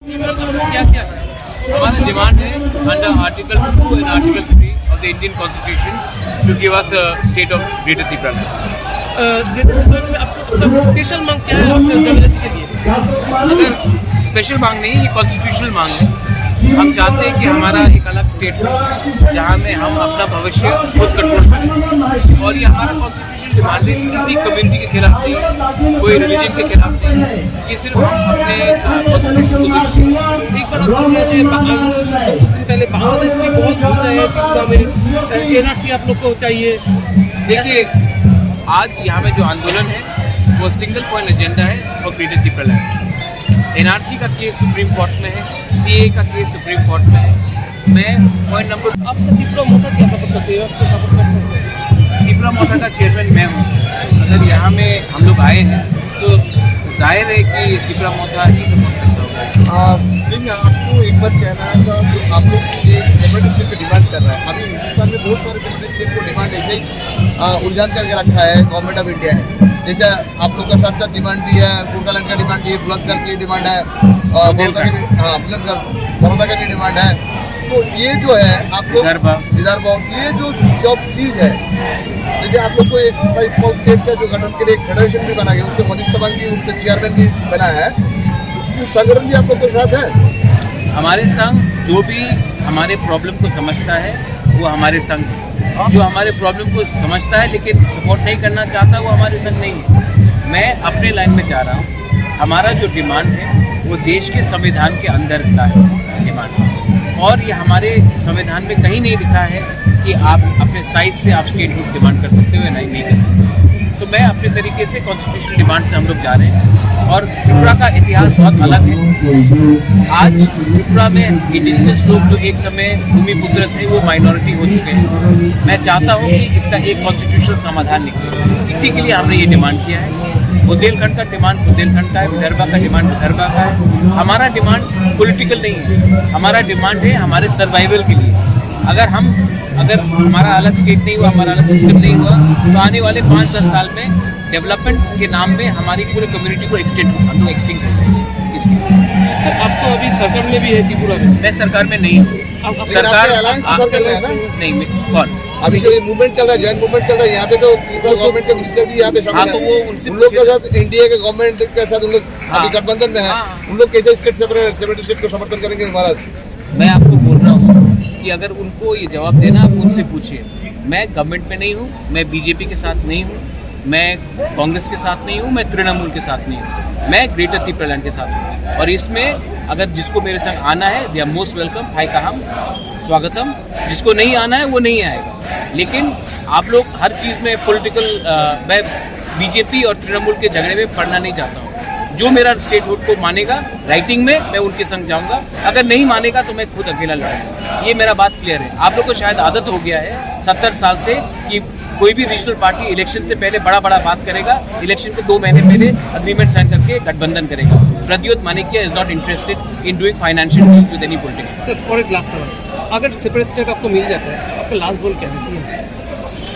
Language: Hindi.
क्या क्या हमारा डिमांड है under article 2 and article 3 of the Indian constitution to give us state of greater Tripura. में आपको स्पेशल मांग क्या है आपके जनरल के लिए? अगर स्पेशल मांग नहीं, ये कॉन्स्टिट्यूशनल मांग है। हम चाहते हैं कि हमारा एक अलग स्टेट हो जहाँ में हम अपना भविष्य खुद कंट्रोल करें, और ये हमारा कॉन्स्टिट्यूशनल डिमांड है। किसी कम्युनिटी के खिलाफ नहीं, कोई रिलीजन के खिलाफ नहीं, कि सिर्फ हम अपने कॉन्स्टिट्यूशन को एक बार आप बोल रहे थे कुछ दिन पहले बांग्लादेश की बहुत घुस है त्रिपुरा में, एनआरसी आप लोग को चाहिए। देखिए, आज यहाँ में जो आंदोलन है वो सिंगल पॉइंट एजेंडा है for greater Tripura land. NRC का केस सुप्रीम कोर्ट में है, सीए का केस सुप्रीम कोर्ट में है। मैं पॉइंट नंबर आप तो त्रिपुरा मोर्चा क्या सपोर्ट करते हैं, उसको सपोर्ट करते हैं? त्रिपुरा मोर्चा का चेयरमैन मैं हूँ। अगर यहाँ में हम लोग आए हैं तो जाहिर है कि त्रिपुरा मोर्चा ही सपोर्ट करता होगा। लेकिन आपको एक बात कहना है, तो आप लोग एक सेपरेट स्टेट की डिमांड कर रहे हैं। अभी हिंदुस्तान में बहुत सारे सेपरेट स्टेट को डिमांड ऐसे ही उलझान करके रखा है गवर्नमेंट ऑफ इंडिया है। जैसे आप लोग का साथ साथ डिमांड भी है, गोरखालैंड का डिमांड भी है, बुलंदशहर की डिमांड है, बड़ौदा की भी, हाँ बड़ौदा की भी डिमांड है। तो ये जो है आप लोग विदर्भ, ये जो सब चीज़ है, जैसे आप लोग को एक स्मॉल स्टेट का जो गठन के लिए एक फेडरेशन भी बना गया, उसके मनीष तवांग भी उसके चेयरमैन भी बना है। तो संगठन भी आप लोग के साथ है। हमारे संघ जो भी हमारे प्रॉब्लम को समझता है वो हमारे संघ है। जो हमारे प्रॉब्लम को समझता है लेकिन सपोर्ट नहीं करना चाहता वो हमारे संघ नहीं है। मैं अपने लाइन में जा रहा हूँ। हमारा जो डिमांड है वो देश के संविधान के अंदर का है डिमांड है, और ये हमारे संविधान में कहीं नहीं लिखा है कि आप अपने साइज से आप स्टेटहुड डिमांड कर सकते हो या नहीं कर सकते। तो मैं अपने तरीके से कॉन्स्टिट्यूशनल डिमांड से हम लोग जा रहे हैं, और त्रिपुरा का इतिहास बहुत अलग है। आज त्रिपुरा में इंडिजिनस लोग जो एक समय भूमिपुत्र थे वो माइनॉरिटी हो चुके हैं। मैं चाहता हूँ कि इसका एक कॉन्स्टिट्यूशनल समाधान निकले, इसी के लिए हमने ये डिमांड किया है। बुंदेलखंड का डिमांड बुंदेलखंड का है, विदर्भा का डिमांड विदर्भा का है। हमारा डिमांड पॉलिटिकल नहीं है, हमारा डिमांड है हमारे सर्वाइवल के लिए। अगर हमारा अलग स्टेट नहीं हुआ, हमारा अलग सिस्टम नहीं हुआ, तो आने वाले 5-10 साल में डेवलपमेंट के नाम में हमारी पूरी कम्युनिटी को हम लोग एक्सटिंक्ट करेंगे। इसके सर आप तो अभी सरकार में भी है त्रिपुरा में? मैं सरकार में नहीं हूँ। सरकार नहीं, कौन? अभी जो ये मूवमेंट चल रहा है, जॉइंट मूवमेंट चल रहा है, यहाँ पे तो त्रिपुरा गवर्नमेंट के मिनिस्टर भी यहाँ पे शामिल तो वो उनसे उन लोग के साथ इंडिया के गवर्नमेंट के साथ उन लोग अभी गठबंधन में है। उन लोग कैसे सेपरेट स्टेट को समर्थन करेंगे महाराज? मैं आपको बोल रहा हूँ कि अगर उनको ये जवाब देना आप उनसे पूछिए। मैं गवर्नमेंट में नहीं हूँ, मैं बीजेपी के साथ नहीं हूँ, मैं कांग्रेस के साथ नहीं हूँ, मैं तृणमूल के साथ नहीं हूँ, मैं ग्रेटर त्रिपुरा लैंड के साथ हूँ। और इसमें अगर जिसको मेरे संग आना है दे आर मोस्ट वेलकम, हाय कहम, स्वागतम। जिसको नहीं आना है वो नहीं आएगा। लेकिन आप लोग हर चीज़ में पॉलिटिकल, मैं बीजेपी और तृणमूल के झगड़े में पड़ना नहीं चाहता हूँ। जो मेरा स्टेटहुड को मानेगा राइटिंग में, मैं उनके संग जाऊंगा। अगर नहीं मानेगा तो मैं खुद अकेला लड़ूंगा। ये मेरा बात क्लियर है। आप लोग को शायद आदत हो गया है 70 साल से कि कोई भी रीजनल पार्टी इलेक्शन से पहले बड़ा बात करेगा, इलेक्शन के 2 महीने पहले अग्रीमेंट साइन करके गठबंधन करेगा। Pradyot Manikya is not interested in doing financial deals with any political. Sir और एक लास्ट सवाल, अगर सेपरेट स्टेट आपको मिल जाता है, आपका लास्ट गोल क्या है?